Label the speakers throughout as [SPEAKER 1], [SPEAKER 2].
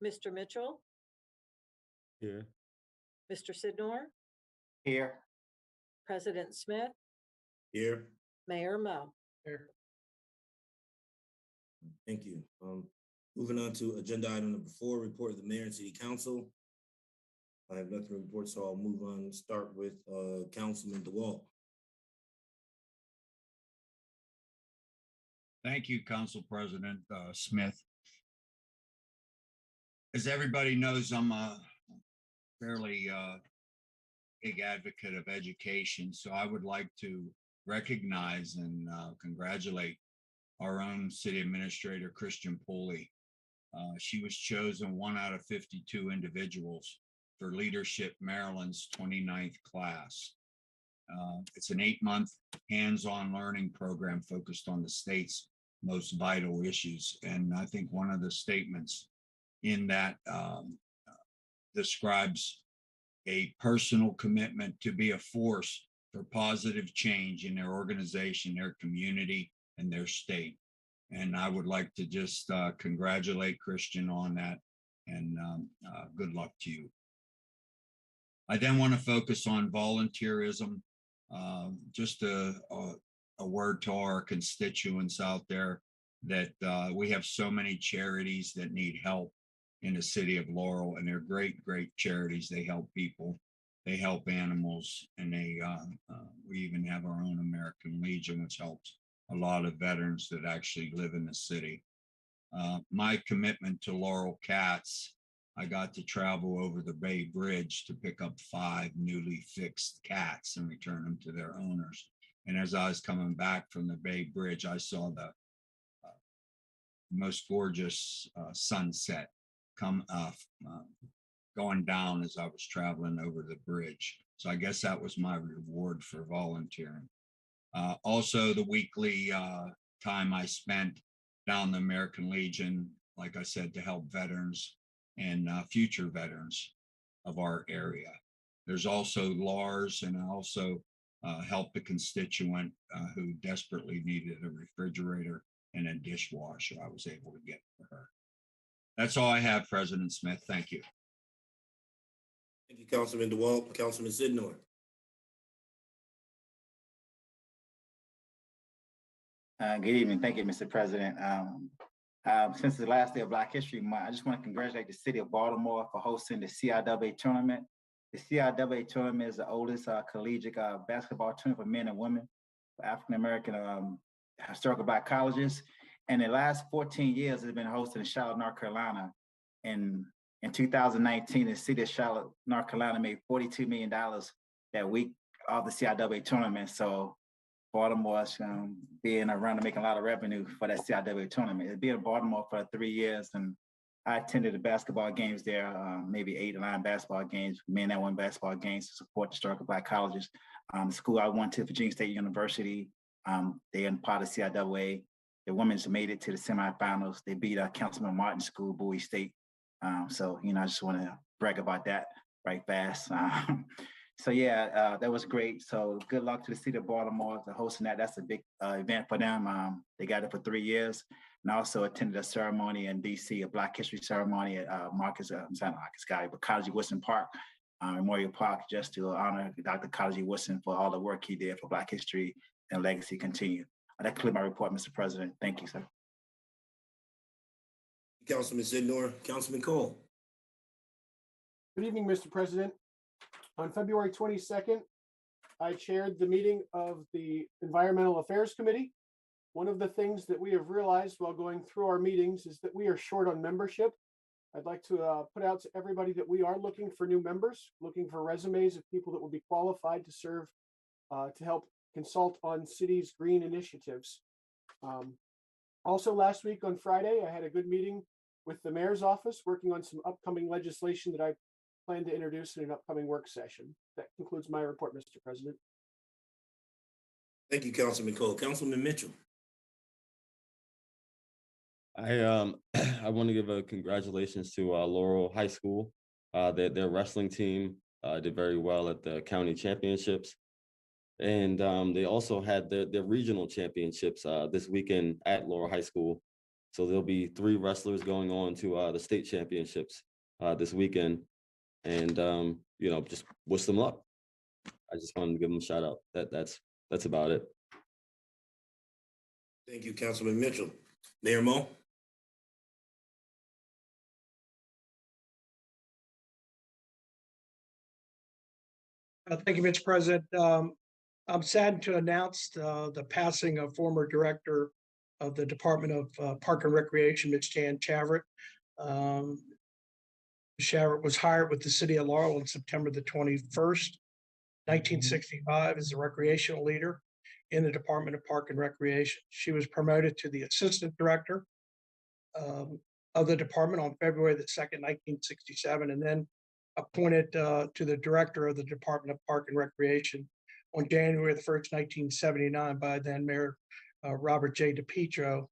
[SPEAKER 1] Mr. Mitchell,
[SPEAKER 2] Here.
[SPEAKER 1] Mr. Sidnor,
[SPEAKER 3] Here.
[SPEAKER 1] President Smith,
[SPEAKER 4] Here.
[SPEAKER 1] Mayor Mo.
[SPEAKER 3] Here.
[SPEAKER 4] Thank you. Moving on to agenda item number 4, report of the mayor and city council. I have nothing to report, so I'll move on and start with Councilman DeWalt.
[SPEAKER 5] Thank you, Council President Smith. As everybody knows, I'm a fairly big advocate of education, so I would like to recognize and congratulate our own city administrator, Christian Pulley. She was chosen 1 out of 52 individuals for Leadership Maryland's 29th class. It's an 8-month hands-on learning program focused on the state's most vital issues. And I think one of the statements in that describes a personal commitment to be a force for positive change in their organization, their community, and their state. And I would like to just congratulate Christian on that, and good luck to you. I then want to focus on volunteerism. Just a word to our constituents out there that we have so many charities that need help in the city of Laurel, and they're great charities. They help people, they help animals, and we even have our own American Legion, which helps a lot of veterans that actually live in the city. My commitment to Laurel cats, I got to travel over the Bay Bridge to pick up 5 newly fixed cats and return them to their owners. And as I was coming back from the Bay Bridge, I saw the most gorgeous sunset going down as I was traveling over the bridge. So I guess that was my reward for volunteering. Also, the weekly time I spent down the American Legion, like I said, to help veterans and future veterans of our area. There's also Lars, and I also helped a constituent who desperately needed a refrigerator and a dishwasher. I was able to get for her. That's all I have, President Smith. Thank you.
[SPEAKER 4] Thank you, Councilman DeWalt. Councilman Sidnor.
[SPEAKER 3] Good evening. Thank you, Mr. President. Since the last day of Black History Month, I just want to congratulate the city of Baltimore for hosting the CIAA tournament. The CIAA tournament is the oldest collegiate basketball tournament for men and women for African-American historical Black colleges. And the last 14 years, it's been hosted in Charlotte, North Carolina. And in 2019, the city of Charlotte, North Carolina made $42 million that week of the CIAA tournament. So Baltimore's being around to making a lot of revenue for that CIAA tournament. It's been in Baltimore for 3 years, and I attended the basketball games there, maybe 8 or 9 basketball games, men and women basketball games to support the historical Black colleges. The school I went to, Virginia State University, they are part of CIAA. The women's made it to the semifinals. They beat Councilman Martin School, Bowie State. So, I just want to brag about that right fast. So yeah, that was great. So good luck to the city of Baltimore for hosting that. That's a big event for them. They got it for 3 years. And I also attended a ceremony in DC, a Black History ceremony at College Woodson Park, Memorial Park, just to honor Dr. College Woodson for all the work he did for Black history and legacy continue. That concludes my report, Mr. President. Thank you, sir.
[SPEAKER 4] Councilman Sidnor. Councilman Cole.
[SPEAKER 6] Good evening, Mr. President. On February 22nd, I chaired the meeting of the Environmental Affairs Committee. One of the things that we have realized while going through our meetings is that we are short on membership. I'd like to put out to everybody that we are looking for new members, looking for resumes of people that would be qualified to serve, to help consult on cities' green initiatives. Also last week on Friday, I had a good meeting with the mayor's office working on some upcoming legislation that I plan to introduce in an upcoming work session. That concludes my report, Mr. President.
[SPEAKER 4] Thank you, Councilman Cole. Councilman Mitchell.
[SPEAKER 2] I want to give a congratulations to Laurel High School. Their wrestling team did very well at the county championships. And they also had their regional championships this weekend at Laurel High School. So there'll be 3 wrestlers going on to the state championships this weekend. And just wish them luck. I just wanted to give them a shout out. That's about it.
[SPEAKER 4] Thank you, Councilman Mitchell. Mayor Mo?
[SPEAKER 7] Thank you, Mr. President. I'm saddened to announce the passing of former director of the Department of Park and Recreation, Ms. Jan Chavert. Chavert was hired with the city of Laurel on September the 21st, 1965, as a recreational leader in the Department of Park and Recreation. She was promoted to the assistant director of the department on February the 2nd, 1967, and then appointed to the director of the Department of Park and Recreation on January the 1st, 1979 by then Mayor Robert J. DePietro,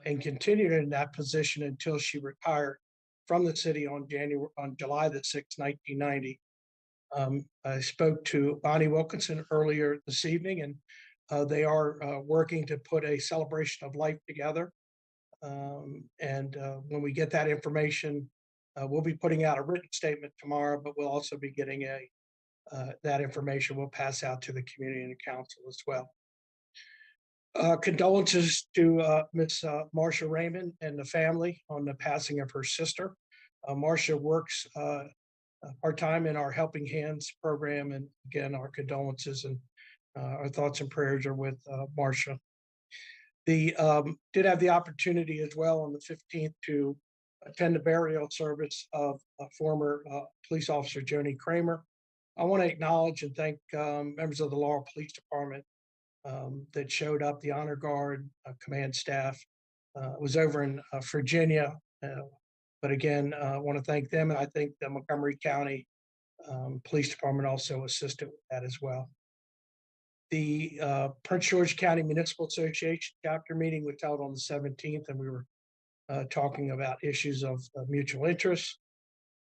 [SPEAKER 7] and continued in that position until she retired from the city on July the 6th, 1990. I spoke to Bonnie Wilkinson earlier this evening, and they are working to put a celebration of life together. And when we get that information, we'll be putting out a written statement tomorrow, but we'll also be getting that information we'll pass out to the community and the council as well. Condolences to Miss Marcia Raymond and the family on the passing of her sister. Marcia works part-time in our Helping Hands program, and again, our condolences and our thoughts and prayers are with Marcia. Did have the opportunity as well on the 15th to attend the burial service of former police officer Joni Kramer. I want to acknowledge and thank members of the Laurel Police Department that showed up, the honor guard, command staff. Was over in Virginia, but again, I want to thank them, and I think the Montgomery County Police Department also assisted with that as well. The Prince George County Municipal Association chapter meeting was held on the 17th, and we were talking about issues of mutual interest.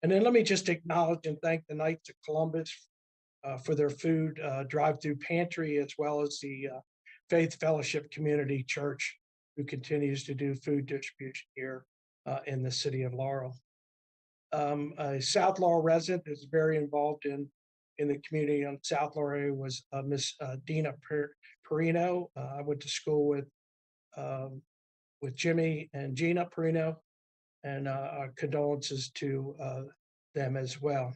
[SPEAKER 7] And then let me just acknowledge and thank the Knights of Columbus for their food drive-through pantry, as well as the Faith Fellowship Community Church, who continues to do food distribution here in the city of Laurel. A South Laurel resident is very involved in the community on South Laurel area was Miss Dina Perino. I went to school with Jimmy and Gina Perino, and our condolences to them as well.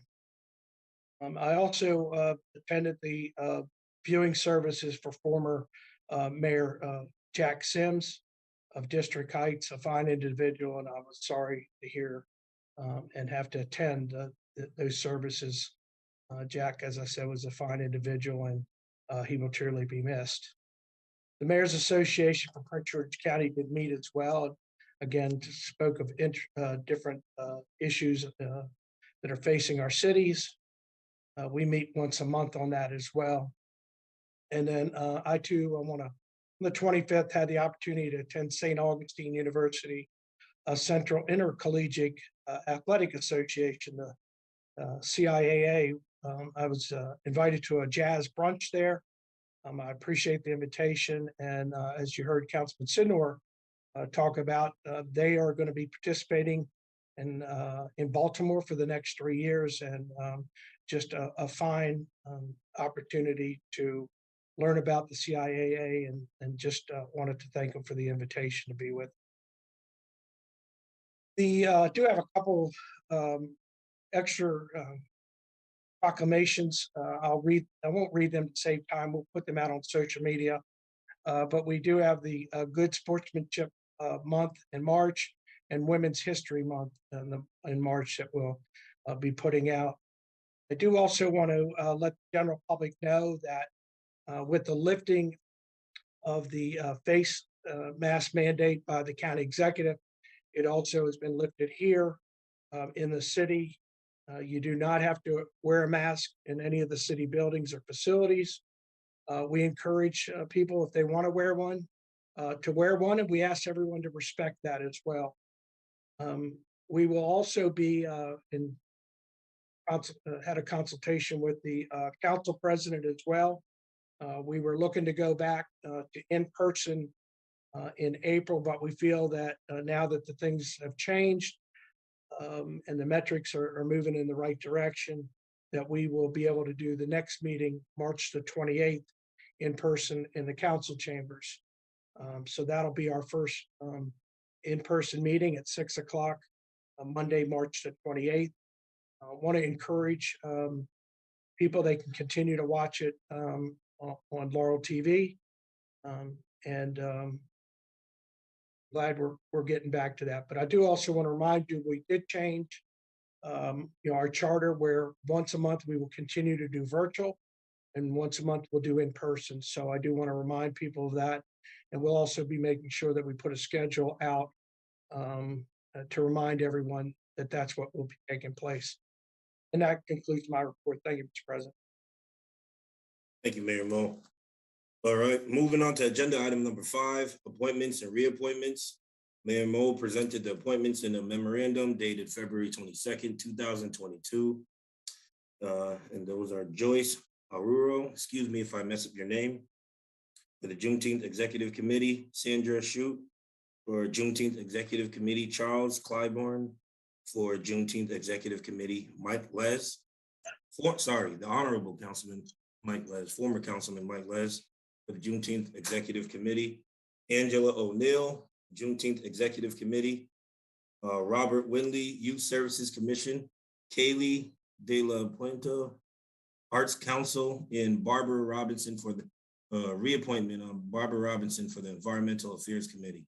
[SPEAKER 7] I also attended the viewing services for former Mayor Jack Sims of District Heights, a fine individual, and I was sorry to hear and have to attend those services. Jack, as I said, was a fine individual, and he will truly be missed. The Mayor's Association for Prince George County did meet as well. Again, spoke of different issues that are facing our cities. We meet once a month on that as well. And then I want to, on the 25th, had the opportunity to attend St. Augustine University Central Intercollegiate Athletic Association, the CIAA. I was invited to a jazz brunch there. I appreciate the invitation. And as you heard Councilman Sidnor talk about, they are going to be participating in Baltimore for the next 3 years, and just a fine opportunity to learn about the CIAA, and just wanted to thank them for the invitation to be with. Do have a couple extra proclamations. I won't read them to save time. We'll put them out on social media. But we do have the Good Sportsmanship Month in March, and Women's History Month in March that we'll be putting out. I do also want to let the general public know that with the lifting of the face mask mandate by the county executive, it also has been lifted here in the city. You do not have to wear a mask in any of the city buildings or facilities. We encourage people, if they want to wear one, and we ask everyone to respect that as well. We will also be had a consultation with the council president as well. We were looking to go back to in-person in April, but we feel that now that the things have changed and the metrics are moving in the right direction, that we will be able to do the next meeting, March the 28th, in person in the council chambers. So that'll be our first in-person meeting at 6 o'clock on Monday, March the 28th. I want to encourage people, they can continue to watch it on Laurel TV. Glad we're getting back to that. But I do also want to remind you, we did change our charter, where once a month we will continue to do virtual and once a month we'll do in person. So I do want to remind people of that. And we'll also be making sure that we put a schedule out to remind everyone that that's what will be taking place. And that concludes my report. Thank you, Mr. President.
[SPEAKER 4] Thank you, Mayor Mo. All right, moving on to agenda item number 5, appointments and reappointments. Mayor Mo presented the appointments in a memorandum dated February 22nd, 2022. And those are Joyce, Awuro, excuse me if I mess up your name, for the Juneteenth Executive Committee, Sandra Choute for Juneteenth Executive Committee, Charles Clyburn for Juneteenth Executive Committee, Leszcz, the Honorable Councilman Mike Leszcz, former Councilman Mike Leszcz for the Juneteenth Executive Committee, Angela O'Neill, Juneteenth Executive Committee, Robert Windley, Youth Services Commission, Kayleigh de la Puente, Arts Council, and Barbara Robinson for the reappointment on Barbara Robinson for the Environmental Affairs Committee.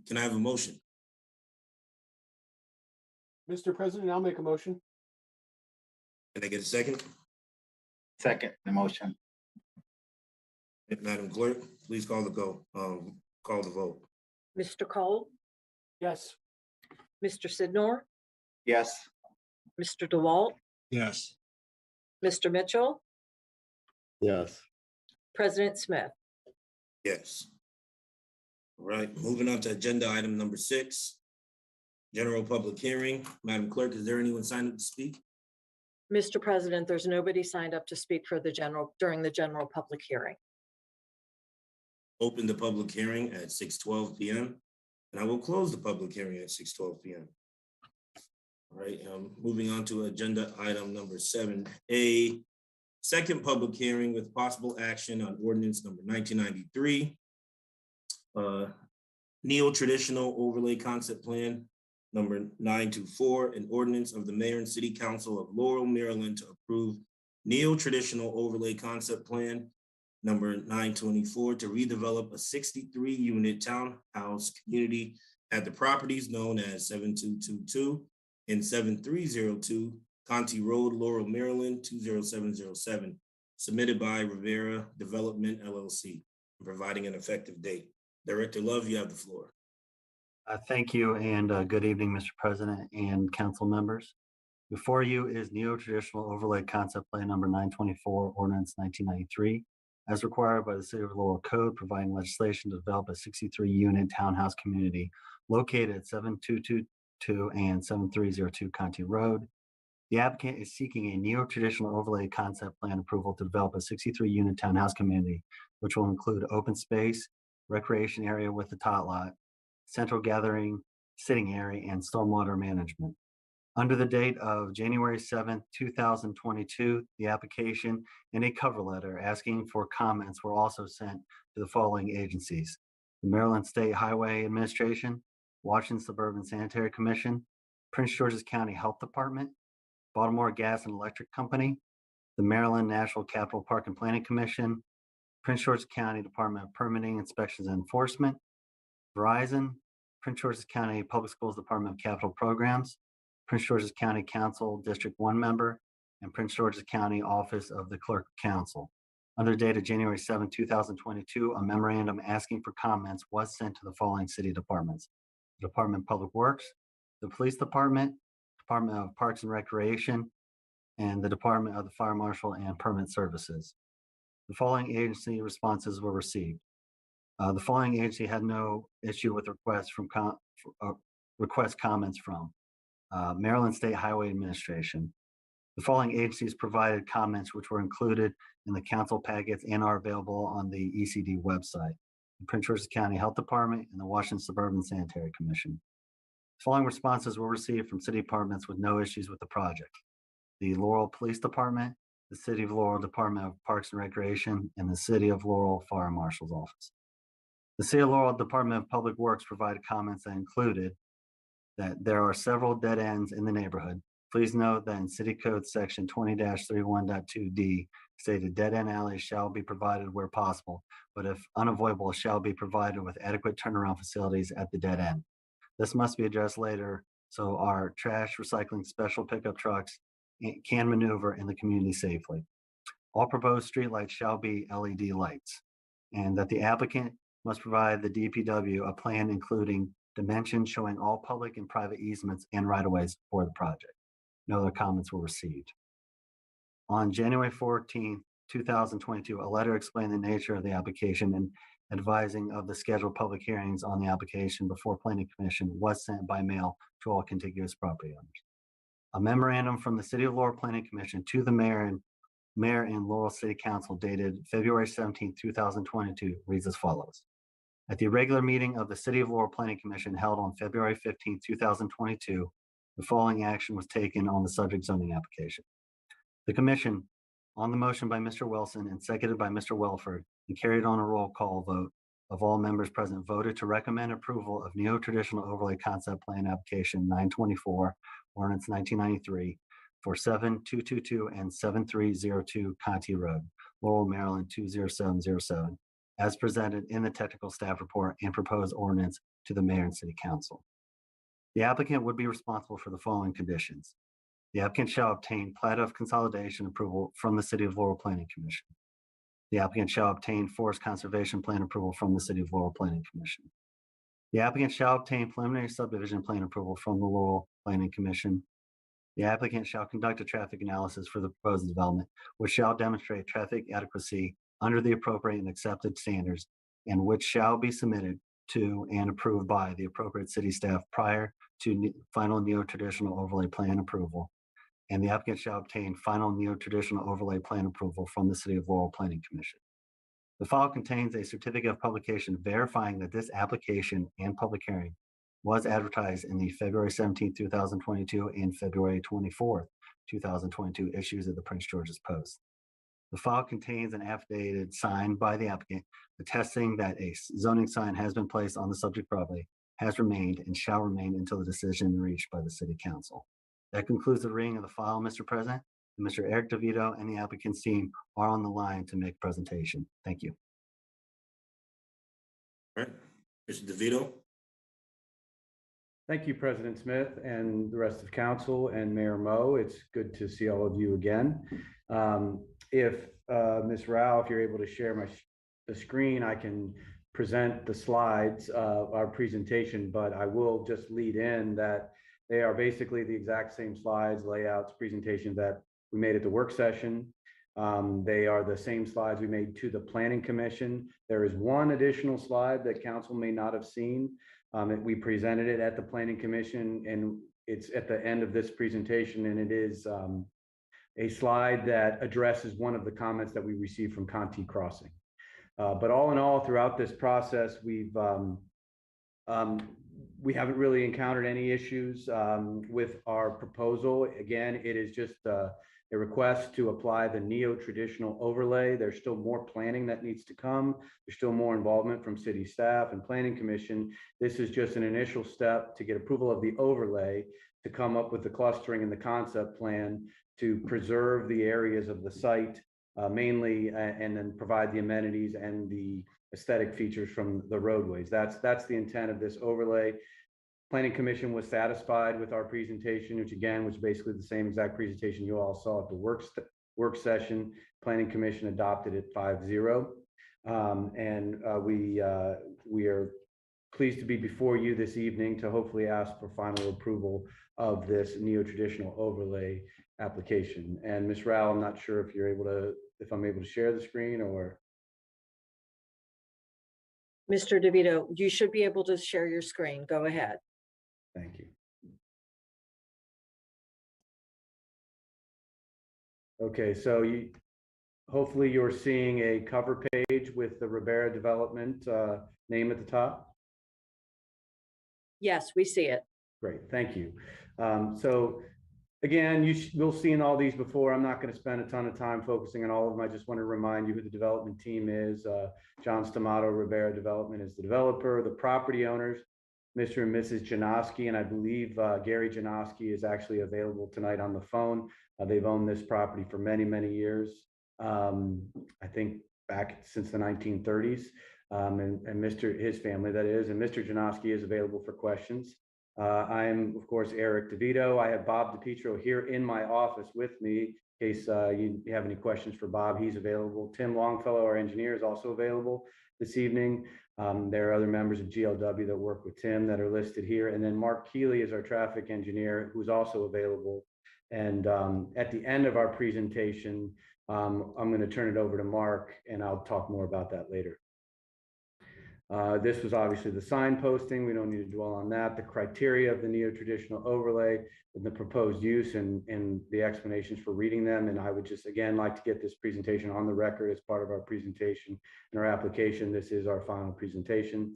[SPEAKER 4] Can I have a motion?
[SPEAKER 6] Mr. President, I'll make a motion.
[SPEAKER 4] Can I get a second?
[SPEAKER 3] Second, the motion.
[SPEAKER 4] Madam Clerk, please call the vote.
[SPEAKER 1] Mr. Cole,
[SPEAKER 6] Yes.
[SPEAKER 1] Mr. Sidnor,
[SPEAKER 3] Yes.
[SPEAKER 1] Mr. DeWalt,
[SPEAKER 5] Yes.
[SPEAKER 1] Mr. Mitchell,
[SPEAKER 2] Yes.
[SPEAKER 1] President Smith.
[SPEAKER 4] Yes. All right, moving on to agenda item number 6, general public hearing. Madam Clerk, is there anyone signed up to speak?
[SPEAKER 1] Mr. President, there's nobody signed up to speak for during the general public hearing.
[SPEAKER 4] Open the public hearing at 6:12 p.m. and I will close the public hearing at 6:12 p.m. All right, moving on to agenda item number 7A, second public hearing with possible action on ordinance number 1993, neo-traditional overlay concept plan number 924, an ordinance of the mayor and city council of Laurel, Maryland to approve neo-traditional overlay concept plan number 924 to redevelop a 63-unit townhouse community at the properties known as 7222 and 7302 Conti Road, Laurel, Maryland, 20707, submitted by Rivera Development LLC, providing an effective date. Director Love, you have the floor.
[SPEAKER 8] Thank you, and good evening, Mr. President and council members. Before you is neo-traditional overlay concept plan number 924, ordinance 1993, as required by the City of Laurel Code, providing legislation to develop a 63-unit townhouse community located at 7222 and 7302 Conti Road. The applicant is seeking a neo-traditional overlay concept plan approval to develop a 63-unit townhouse community, which will include open space, recreation area with a tot lot, central gathering, sitting area, and stormwater management. Under the date of January 7th, 2022, the application and a cover letter asking for comments were also sent to the following agencies: the Maryland State Highway Administration, Washington Suburban Sanitary Commission, Prince George's County Health Department, Baltimore Gas and Electric Company, the Maryland National Capital Park and Planning Commission, Prince George's County Department of Permitting, Inspections and Enforcement, Verizon, Prince George's County Public Schools Department of Capital Programs, Prince George's County Council District 1 member, and Prince George's County Office of the Clerk Council. Under date of January 7, 2022, a memorandum asking for comments was sent to the following city departments: the Department of Public Works, the Police Department, Department of Parks and Recreation, and the Department of the Fire Marshal and Permit Services. The following agency responses were received. The following agency had no issue with requests comments from Maryland State Highway Administration. The following agencies provided comments which were included in the council packets and are available on the ECD website: the Prince George's County Health Department, and the Washington Suburban Sanitary Commission. The following responses were received from city departments with no issues with the project: the Laurel Police Department, the City of Laurel Department of Parks and Recreation, and the City of Laurel Fire Marshal's Office. The City of Laurel Department of Public Works provided comments that included that there are several dead ends in the neighborhood. Please note that in City Code Section 20-31.2D stated dead end alleys shall be provided where possible, but if unavoidable, shall be provided with adequate turnaround facilities at the dead end. This must be addressed later so our trash recycling special pickup trucks can maneuver in the community safely. All proposed streetlights shall be LED lights, and that the applicant must provide the DPW a plan including dimensions showing all public and private easements and right-of-ways for the project. No other comments were received. On January 14, 2022, a letter explaining the nature of the application and advising of the scheduled public hearings on the application before Planning Commission was sent by mail to all contiguous property owners. A memorandum from the City of Laurel Planning Commission to the mayor and Laurel City Council dated February 17, 2022 reads as follows. At the regular meeting of the City of Laurel Planning Commission held on February 15, 2022, the following action was taken on the subject zoning application. The commission, on the motion by Mr. Wilson and seconded by Mr. Welford, and carried on a roll call vote of all members present, voted to recommend approval of neo-traditional overlay concept plan application 924, ordinance 1993, for 7222 and 7302 Conti Road, Laurel, Maryland 20707, as presented in the technical staff report and proposed ordinance to the mayor and city council. The applicant would be responsible for the following conditions. The applicant shall obtain plat of consolidation approval from the City of Laurel Planning Commission. The applicant shall obtain forest conservation plan approval from the City of Laurel Planning Commission. The applicant shall obtain preliminary subdivision plan approval from the Laurel Planning Commission. The applicant shall conduct a traffic analysis for the proposed development, which shall demonstrate traffic adequacy under the appropriate and accepted standards, and which shall be submitted to and approved by the appropriate city staff prior to final neo-traditional overlay plan approval. And the applicant shall obtain final neo-traditional overlay plan approval from the City of Laurel Planning Commission. The file contains a certificate of publication verifying that this application and public hearing was advertised in the February 17, 2022 and February 24, 2022 issues of the Prince George's Post. The file contains an affidavit signed by the applicant attesting that a zoning sign has been placed on the subject property, has remained, and shall remain until the decision reached by the City Council. That concludes the reading of the file, Mr. President. And Mr. Eric DeVito and the applicant's team are on the line to make a presentation. Thank you.
[SPEAKER 4] All right, Mr. DeVito.
[SPEAKER 9] Thank you, President Smith and the rest of council and Mayor Mo. It's good to see all of you again. If Ms. Rao, if you're able to share the screen, I can present the slides of our presentation, but I will just lead in that they are basically the exact same slides, layouts, presentation that we made at the work session. They are the same slides we made to the Planning Commission. There is one additional slide that council may not have seen. We presented it at the Planning Commission, and it's at the end of this presentation, and it is a slide that addresses one of the comments that we received from Conti Crossing. But all in all, throughout this process, we haven't really encountered any issues with our proposal. Again, it is just a request to apply the neo-traditional overlay. There's still more planning that needs to come. There's still more involvement from city staff and Planning Commission. This is just an initial step to get approval of the overlay, to come up with the clustering and the concept plan to preserve the areas of the site mainly, and then provide the amenities and the aesthetic features from the roadways. That's the intent of this overlay. Planning Commission was satisfied with our presentation, which again was basically the same exact presentation you all saw at the work session. Planning Commission adopted it 5-0, and we are pleased to be before you this evening to hopefully ask for final approval of this neo-traditional overlay application. And Ms. Rao, I'm not sure if I'm able to share the screen or.
[SPEAKER 1] Mr. DeVito, you should be able to share your screen. Go ahead.
[SPEAKER 9] Thank you. Okay, so Hopefully you're seeing a cover page with the Ribera Development name at the top.
[SPEAKER 1] Yes, we see it.
[SPEAKER 9] Great, thank you. So again, you'll see in all these before. I'm not going to spend a ton of time focusing on all of them. I just want to remind you who the development team is. John Stamato Ribera Development is the developer. The property owners, Mr. and Mrs. Janoski, and I believe Gary Janoski is actually available tonight on the phone. They've owned this property for many, many years. I think back since the 1930s. And his family, that is, and Mr. Janoski is available for questions. I'm, of course, Eric DeVito. I have Bob DiPietro here in my office with me in case you have any questions for Bob. He's available. Tim Longfellow, our engineer, is also available this evening. There are other members of GLW that work with Tim that are listed here. And then Mark Keeley is our traffic engineer, who's also available. And at the end of our presentation, I'm going to turn it over to Mark, and I'll talk more about that later. This was obviously the sign posting. We don't need to dwell on that. The criteria of the neo-traditional overlay and the proposed use and the explanations for reading them. And I would just, again, like to get this presentation on the record as part of our presentation and our application. This is our final presentation.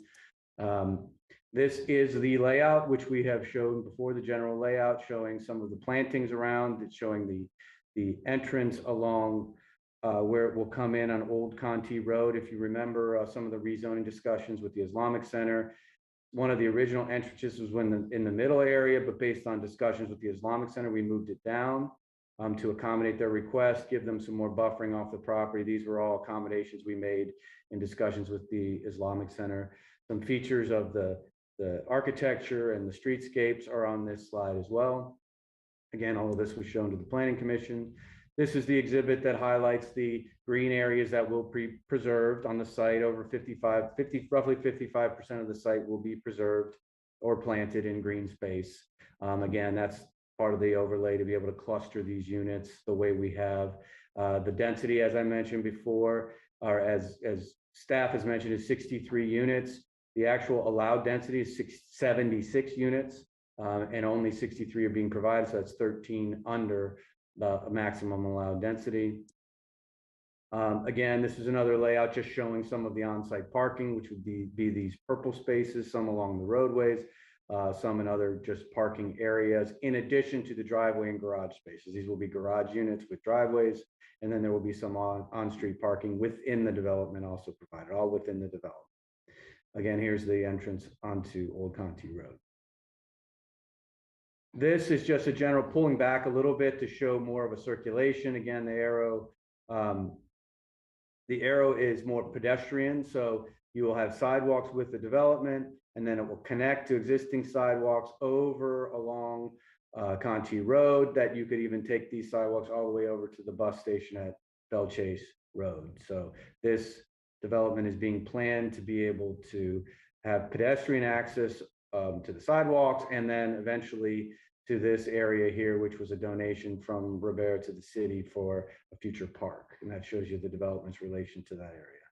[SPEAKER 9] This is the layout, which we have shown before, the general layout, showing some of the plantings around. It's showing the entrance along where it will come in on Old Conti Road. If you remember some of the rezoning discussions with the Islamic Center, one of the original entrances was in the middle area, but based on discussions with the Islamic Center, we moved it down to accommodate their request, give them some more buffering off the property. These were all accommodations we made in discussions with the Islamic Center. Some features of the architecture and the streetscapes are on this slide as well. Again, all of this was shown to the Planning Commission. This is the exhibit that highlights the green areas that will be preserved on the site. Over roughly 55% of the site will be preserved or planted in green space. Again, that's part of the overlay to be able to cluster these units the way we have. The density, as I mentioned before, or as staff has mentioned, is 63 units. The actual allowed density is 76 units, and only 63 are being provided, so that's 13 under the maximum allowed density. Again, this is another layout just showing some of the on-site parking, which would be these purple spaces, some along the roadways, some in other just parking areas, in addition to the driveway and garage spaces. These will be garage units with driveways, and then there will be some on-street parking within the development also provided, all within the development. Again, here's the entrance onto Old Conti Road. This is just a general pulling back a little bit to show more of a circulation. Again, the arrow is more pedestrian, so you will have sidewalks with the development, and then it will connect to existing sidewalks over along Conti Road, that you could even take these sidewalks all the way over to the bus station at Bell Chase Road. So this development is being planned to be able to have pedestrian access to the sidewalks, and then eventually to this area here, which was a donation from Ribera to the city for a future park. And that shows you the development's relation to that area.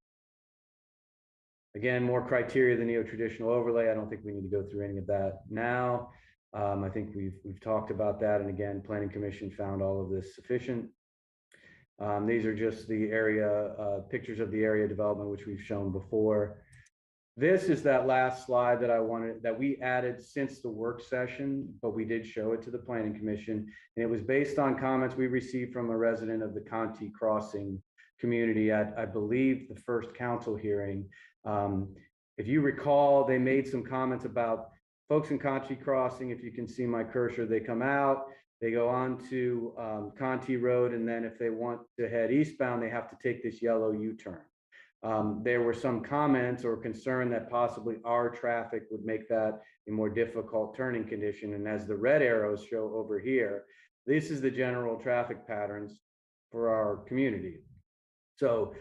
[SPEAKER 9] Again, more criteria than neo-traditional overlay. I don't think we need to go through any of that now. I think we've talked about that. And again, Planning Commission found all of this sufficient. These are just the area, pictures of the area development, which we've shown before. This is that last slide that we added since the work session, but we did show it to the Planning Commission. And it was based on comments we received from a resident of the Conti Crossing community at, I believe, the first council hearing. If you recall, they made some comments about folks in Conti Crossing. If you can see my cursor, they come out, they go on to Conti Road, and then if they want to head eastbound, they have to take this yellow U-turn. There were some comments or concern that possibly our traffic would make that a more difficult turning condition. And as the red arrows show over here, this is the general traffic patterns for our community. So,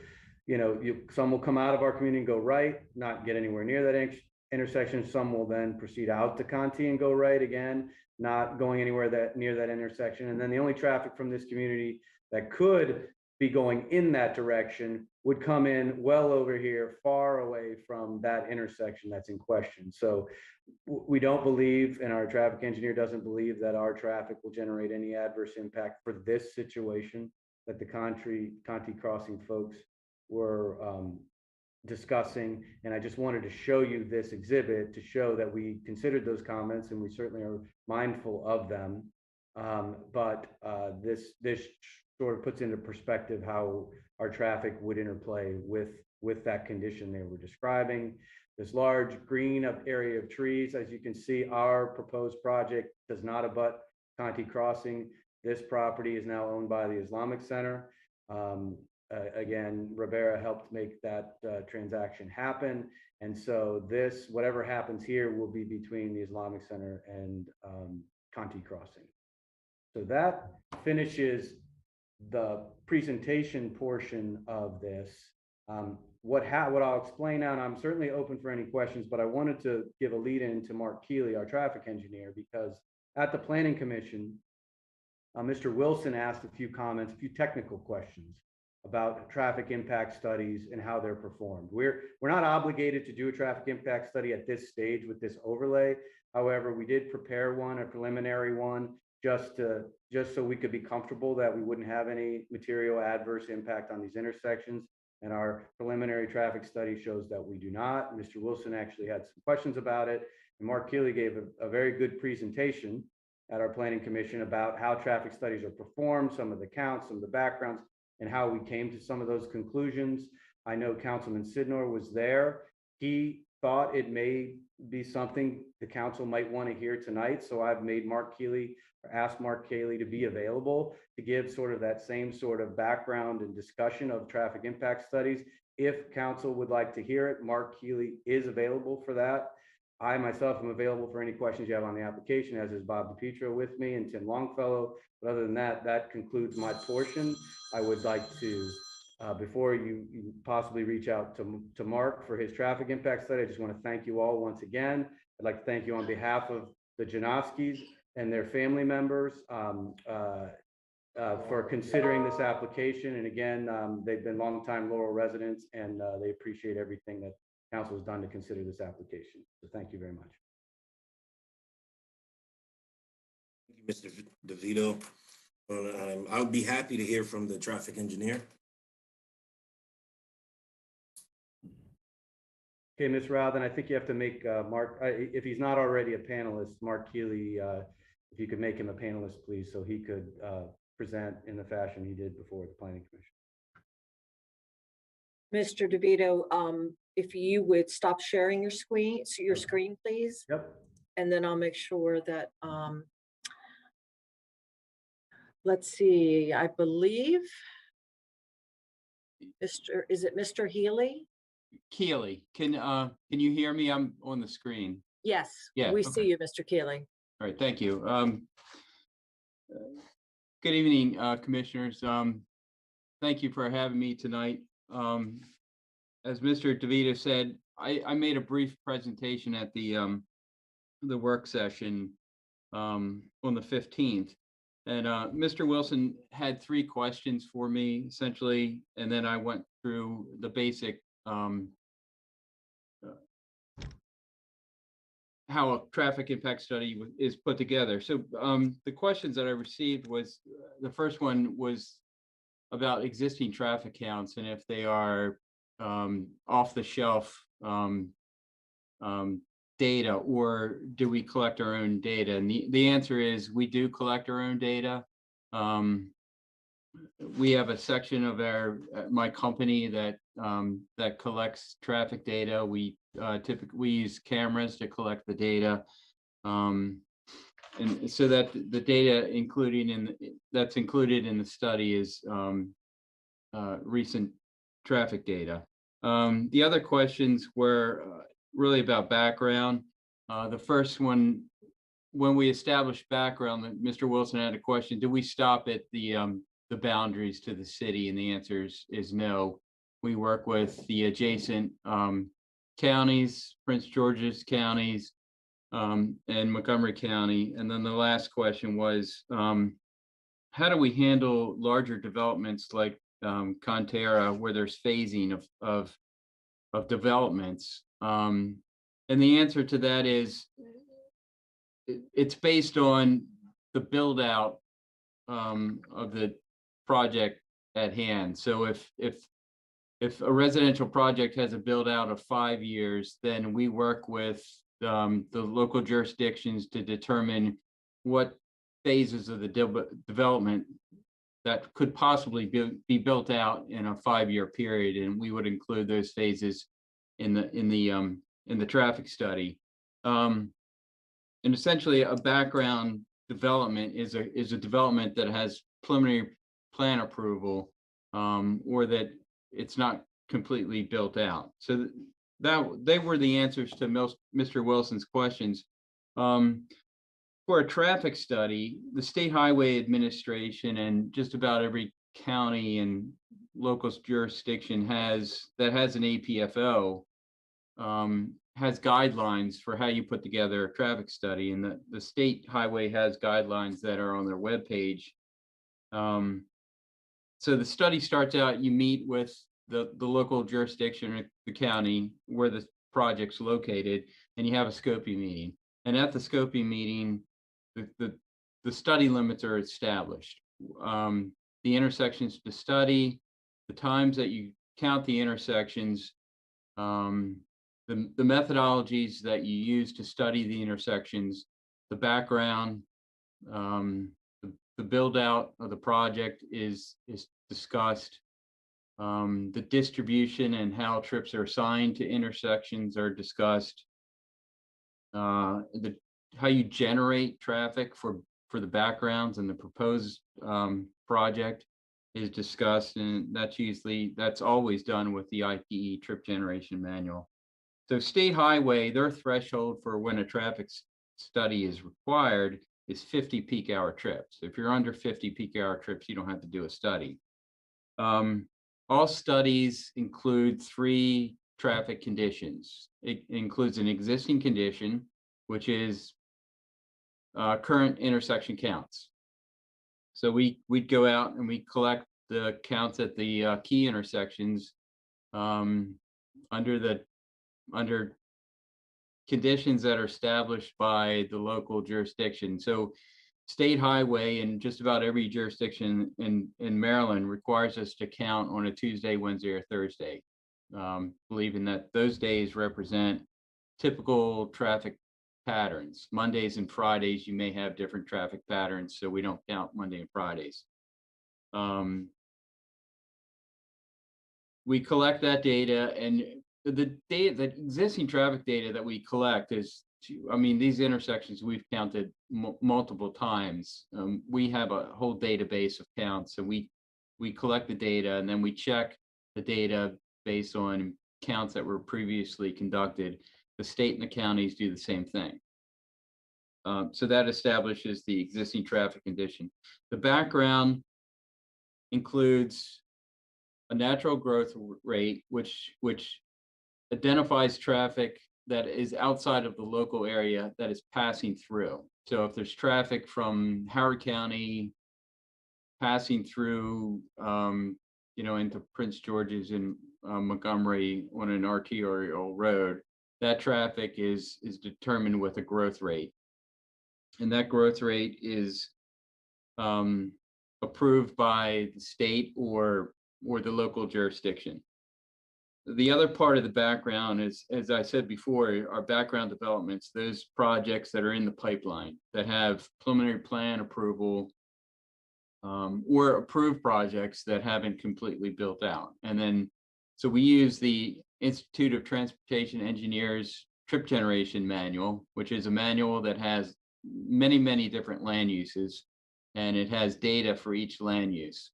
[SPEAKER 9] you know, some will come out of our community and go right, not get anywhere near that intersection. Some will then proceed out to Conti and go right again, not going anywhere near that intersection. And then the only traffic from this community that could be going in that direction would come in well over here, far away from that intersection that's in question. So we don't believe, and our traffic engineer doesn't believe, that our traffic will generate any adverse impact for this situation. that the Conti Crossing folks were discussing. And I just wanted to show you this exhibit to show that we considered those comments and we certainly are mindful of them. This sort of puts into perspective how our traffic would interplay with that condition they were describing. This large green area of trees, as you can see, our proposed project does not abut Conti Crossing. This property is now owned by the Islamic Center. Again, Rivera helped make that transaction happen. And so whatever happens here will be between the Islamic Center and Conti Crossing. So that finishes the presentation portion of this. What I'll explain now, and I'm certainly open for any questions, but I wanted to give a lead in to Mark Kayleigh, our traffic engineer, because at the Planning Commission, Mr. Wilson asked a few technical questions about traffic impact studies and how they're performed. We're not obligated to do a traffic impact study at this stage with this overlay. However, we did prepare a preliminary one, just so we could be comfortable that we wouldn't have any material adverse impact on these intersections. And our preliminary traffic study shows that we do not. Mr. Wilson actually had some questions about it. And Mark Kayleigh gave a very good presentation at our Planning Commission about how traffic studies are performed, some of the counts, some of the backgrounds, and how we came to some of those conclusions. I know Councilman Sidnor was there. He thought it may be something the council might want to hear tonight. So I've made asked Mark Kayleigh to be available to give sort of that same sort of background and discussion of traffic impact studies. If council would like to hear it, Mark Kayleigh is available for that. I myself am available for any questions you have on the application, as is Bob DiPietro with me and Tim Longfellow. But other than that, that concludes my portion. I would like to, before you possibly reach out to Mark for his traffic impact study, I just want to thank you all once again. I'd like to thank you on behalf of the Janowskis and their family members for considering this application. And again, they've been longtime Laurel residents, and they appreciate everything that council has done to consider this application. So thank you very much.
[SPEAKER 4] Thank you, Mr. DeVito. I'll be happy to hear from the traffic engineer.
[SPEAKER 9] Okay, Ms. Rao, then I think you have to make Mark, if he's not already a panelist, Mark Kayleigh, if you could make him a panelist, please, so he could present in the fashion he did before the Planning Commission.
[SPEAKER 1] Mr. DeVito, if you would stop sharing your screen, please. Yep. And then I'll make sure that, let's see, I believe, is it Mr. Healy?
[SPEAKER 10] Kayleigh, can you hear me? I'm on the screen.
[SPEAKER 1] Yes,
[SPEAKER 10] Yeah,
[SPEAKER 1] we
[SPEAKER 10] okay.
[SPEAKER 1] see you, Mr. Kayleigh.
[SPEAKER 10] All right, thank you. Good evening, commissioners. Thank you for having me tonight. As Mr. DeVito said, I made a brief presentation at the work session on the 15th. And Mr. Wilson had 3 questions for me, essentially, and then I went through the basic how a traffic impact study is put together. So the questions that I received was, the first one was about existing traffic counts and if they are off the shelf data, or do we collect our own data? And the answer is we do collect our own data. We have a section of my company that collects traffic data. We typically use cameras to collect the data, and so that the data that's included in the study is recent traffic data. The other questions were really about background. The first one, when we established background, Mr. Wilson had a question: do we stop at the boundaries to the city? And the answer is no. We work with the adjacent counties, Prince George's counties, and Montgomery County. And then the last question was, how do we handle larger developments like Conterra, where there's phasing of developments? And the answer to that is it's based on the build out of the project at hand. So if a residential project has a build out of 5 years, then we work with the local jurisdictions to determine what phases of the development that could possibly be built out in a 5-year period, and we would include those phases in the traffic study. And essentially, a background development is a development that has preliminary plan approval, or that it's not completely built out. So that they were the answers to Mr. Wilson's questions. For a traffic study, the State Highway Administration and just about every county and local jurisdiction that has an APFO has guidelines for how you put together a traffic study, and the State Highway has guidelines that are on their webpage. So the study starts out, you meet with the local jurisdiction or the county where the project's located, and you have a scoping meeting. And at the scoping meeting, the study limits are established. The intersections to study, the times that you count the intersections, the methodologies that you use to study the intersections, the background, the build out of the project is discussed. The distribution and how trips are assigned to intersections are discussed. How you generate traffic for the backgrounds and the proposed project is discussed, and that's always done with the IPE trip generation manual. So State Highway, their threshold for when a traffic study is required is 50 peak hour trips. If you're under 50 peak hour trips, you don't have to do a study. All studies include 3 traffic conditions. It includes an existing condition, which is current intersection counts. So we'd go out and we collect the counts at the key intersections under conditions that are established by the local jurisdiction. So State Highway and just about every jurisdiction in Maryland requires us to count on a Tuesday, Wednesday, or Thursday, believing that those days represent typical traffic patterns. Mondays and Fridays, you may have different traffic patterns, so we don't count Monday and Fridays. We collect that data, and the existing traffic data that we collect is, these intersections we've counted multiple times. We have a whole database of counts, and we collect the data, and then we check the data based on counts that were previously conducted. The state and the counties do the same thing. So that establishes the existing traffic condition. The background includes a natural growth rate, which identifies traffic that is outside of the local area that is passing through. So if there's traffic from Howard County passing through, into Prince George's and Montgomery on an arterial road, that traffic is determined with a growth rate. And that growth rate is approved by the state or the local jurisdiction. The other part of the background is, as I said before, our background developments, those projects that are in the pipeline that have preliminary plan approval or approved projects that haven't completely built out. And then, so we use the Institute of Transportation Engineers Trip Generation Manual, which is a manual that has many, many different land uses, and it has data for each land use.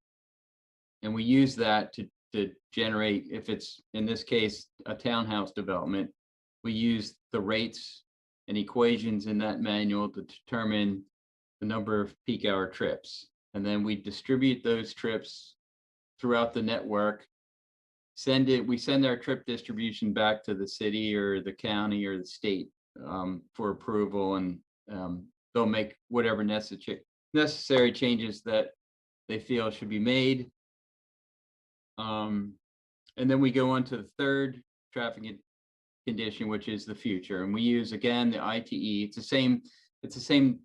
[SPEAKER 10] And we use that to generate, if it's, in this case, a townhouse development, we use the rates and equations in that manual to determine the number of peak hour trips. And then we distribute those trips throughout the network. We send our trip distribution back to the city or the county or the state for approval, and they'll make whatever necessary changes that they feel should be made. And then we go on to the third traffic condition, which is the future. And we use, again, the ITE. It's the same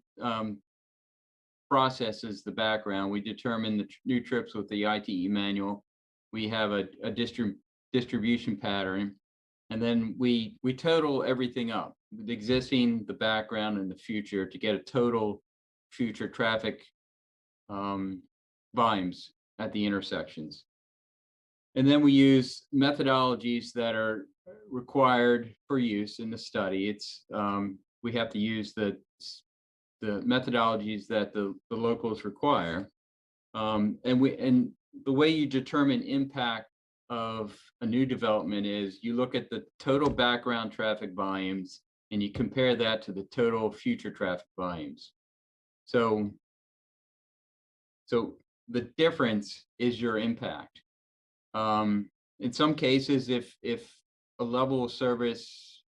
[SPEAKER 10] processes the background. We determine the new trips with the ITE manual. We have a distribution pattern. And then we total everything up, the existing, the background, and the future to get a total future traffic volumes at the intersections. And then we use methodologies that are required for use in the study. It's we have to use the methodologies that the locals require. And the way you determine impact of a new development is you look at the total background traffic volumes and you compare that to the total future traffic volumes. So the difference is your impact. In some cases, if a level of service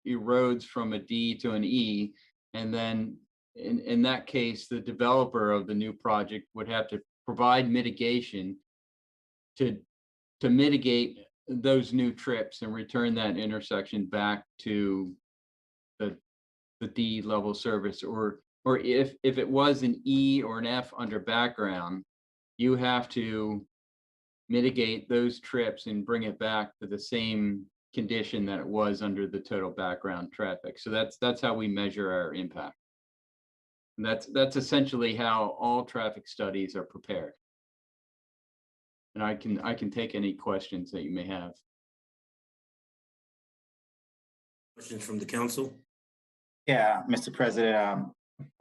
[SPEAKER 10] erodes from a D to an E, and then in that case, the developer of the new project would have to provide mitigation to mitigate those new trips and return that intersection back to the D level service, or if it was an E or an F under background, you have to mitigate those trips and bring it back to the same condition that it was under the total background traffic. So that's how we measure our impact. And that's essentially how all traffic studies are prepared. And I can take any questions that you may have.
[SPEAKER 4] Questions from the council?
[SPEAKER 3] Yeah, Mr. President,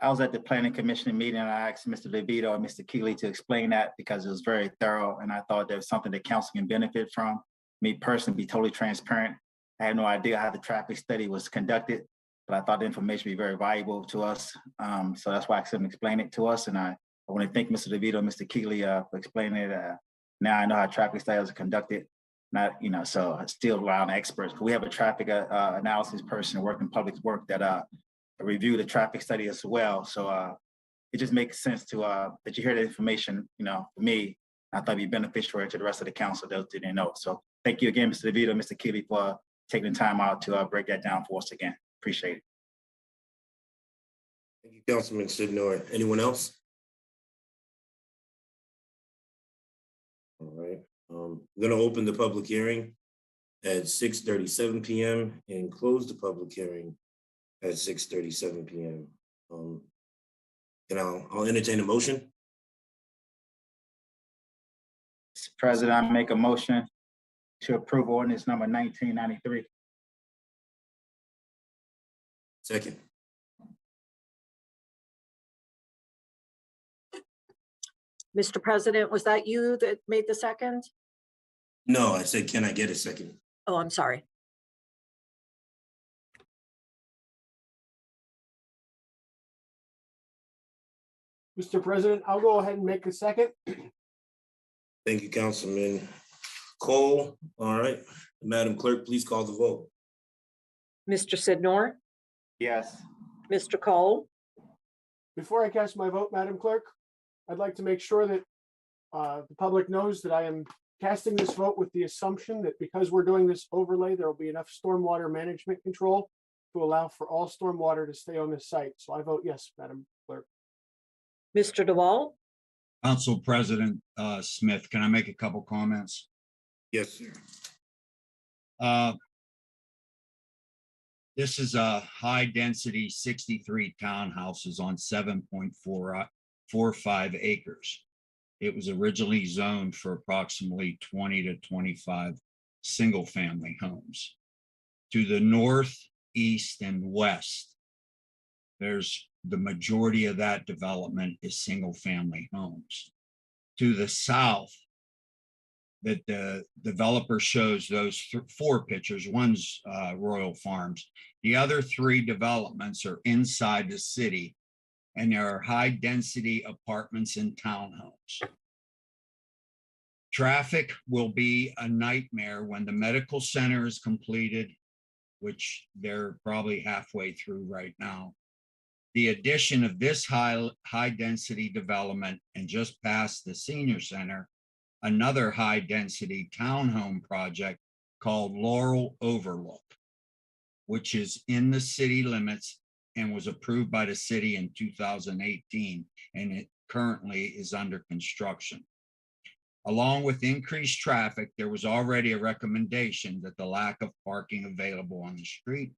[SPEAKER 3] I was at the planning commission meeting and I asked Mr. DeVito and Mr. Kayleigh to explain that because it was very thorough and I thought there was something that council can benefit from. Me personally, be totally transparent. I had no idea how the traffic study was conducted, but I thought the information would be very valuable to us. So that's why I couldn't explain it to us. And I want to thank Mr. DeVito and Mr. Kayleigh for explaining it. Now I know how traffic studies are conducted. Not, so I still rely on experts. We have a traffic analysis person working public work that review the traffic study as well. So it just makes sense to that you hear the information, for me, I thought it'd be beneficial to the rest of the council that didn't know. So thank you again, Mr. DeVito, Mr. Kayleigh, for taking the time out to break that down for us again. Appreciate it.
[SPEAKER 4] Thank you, Councilman Sidnor. Anyone else? All right, I'm gonna open the public hearing at 6:37 p.m. and close the public hearing at 6:37 p.m. And I'll entertain a motion.
[SPEAKER 3] Mr. President, I make a motion to approve ordinance number 1993.
[SPEAKER 4] Second.
[SPEAKER 1] Mr. President, was that you that made the second?
[SPEAKER 4] No, I said, can I get a second?
[SPEAKER 1] Oh, I'm sorry.
[SPEAKER 6] Mr. President, I'll go ahead and make a second.
[SPEAKER 4] Thank you, Councilman Cole. All right, Madam Clerk, please call the vote.
[SPEAKER 1] Mr. Sidnor,
[SPEAKER 3] Yes.
[SPEAKER 1] Mr. Cole,
[SPEAKER 6] Before I cast my vote, Madam Clerk, I'd like to make sure that the public knows that I am casting this vote with the assumption that because we're doing this overlay, there will be enough stormwater management control to allow for all stormwater to stay on this site. So I vote yes, Madam Clerk.
[SPEAKER 1] Mr. DeWalt,
[SPEAKER 5] Council President Smith, can I make a couple comments?
[SPEAKER 4] Yes, sir.
[SPEAKER 5] This is a high density 63 townhouses on 7.45 acres. It was originally zoned for approximately 20 to 25 single family homes. To the north, east, and west, there's the majority of that development is single family homes. To the south, that the developer shows those four pictures. One's Royal Farms. The other three developments are inside the city, and there are high density apartments and townhomes. Traffic will be a nightmare when the medical center is completed, which they're probably halfway through right now. The addition of this high density development and just past the senior center, another high density townhome project called Laurel Overlook, which is in the city limits and was approved by the city in 2018, and it currently is under construction. Along with increased traffic, there was already a recommendation that the lack of parking available on the street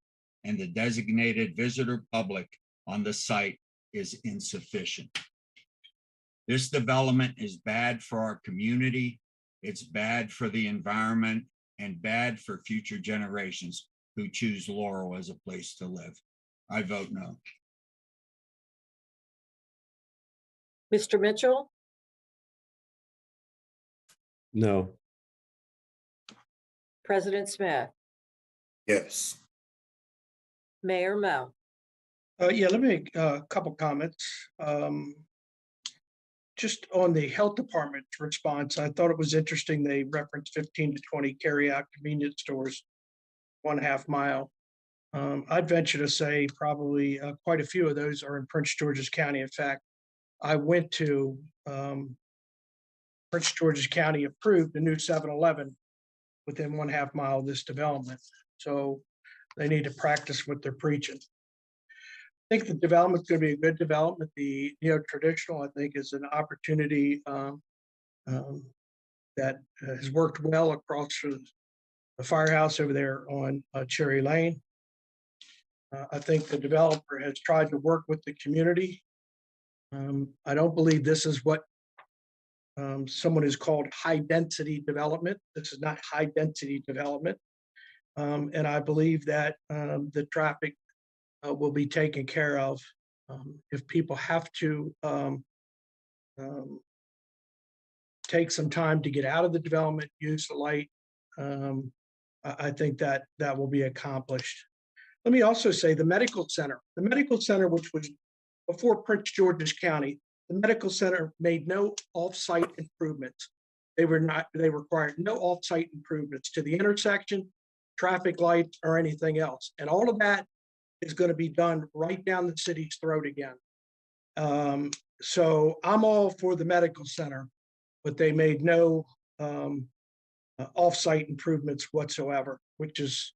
[SPEAKER 5] and the designated visitor public on the site is insufficient. This development is bad for our community, it's bad for the environment, and bad for future generations who choose Laurel as a place to live. I vote no.
[SPEAKER 1] Mr. Mitchell,
[SPEAKER 2] No.
[SPEAKER 1] President Smith,
[SPEAKER 4] Yes.
[SPEAKER 1] Mayor Mo.
[SPEAKER 7] Yeah, let me make a couple comments. Just on the health department's response, I thought it was interesting. They referenced 15 to 20 carry-out convenience stores, 1/2 mile. I'd venture to say probably quite a few of those are in Prince George's County. In fact, I went to Prince George's County approved a new 7-Eleven within 1/2 mile of this development. So they need to practice what they're preaching. I think the development's going to be a good development. The neo-traditional, I think, is an opportunity that has worked well across the firehouse over there on Cherry Lane. I think the developer has tried to work with the community. I don't believe this is what someone has called high-density development. This is not high-density development. And I believe that the traffic will be taken care of. If people have to take some time to get out of the development, use the light, I think that will be accomplished. Let me also say the medical center, which was before Prince George's County, the medical center made no off-site improvements. They required no off-site improvements to the intersection, traffic lights, or anything else. And all of that is going to be done right down the city's throat again. So I'm all for the medical center, but they made no off-site improvements whatsoever, which is,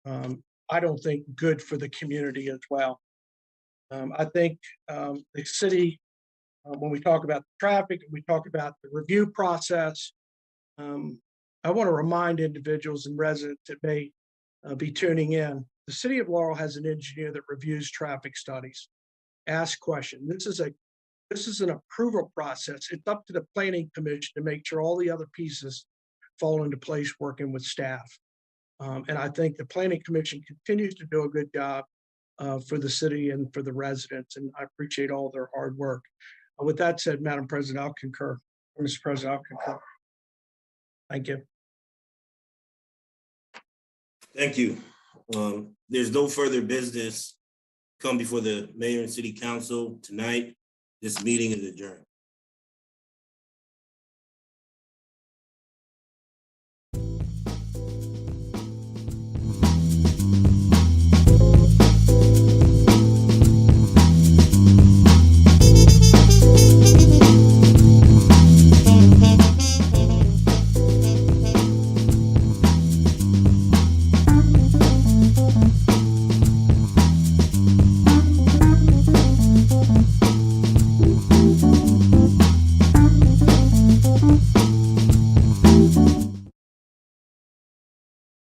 [SPEAKER 7] I don't think, good for the community as well. I think the city, when we talk about the traffic, we talk about the review process. I want to remind individuals and residents that may be tuning in. The city of Laurel has an engineer that reviews traffic studies. Ask questions. This is an approval process. It's up to the planning commission to make sure all the other pieces fall into place working with staff. And I think the planning commission continues to do a good job for the city and for the residents. And I appreciate all their hard work. With that said, Madam President, I'll concur. Mr. President, I'll concur. Thank you.
[SPEAKER 4] Thank you. There's no further business come before the mayor and city council tonight. This meeting is adjourned.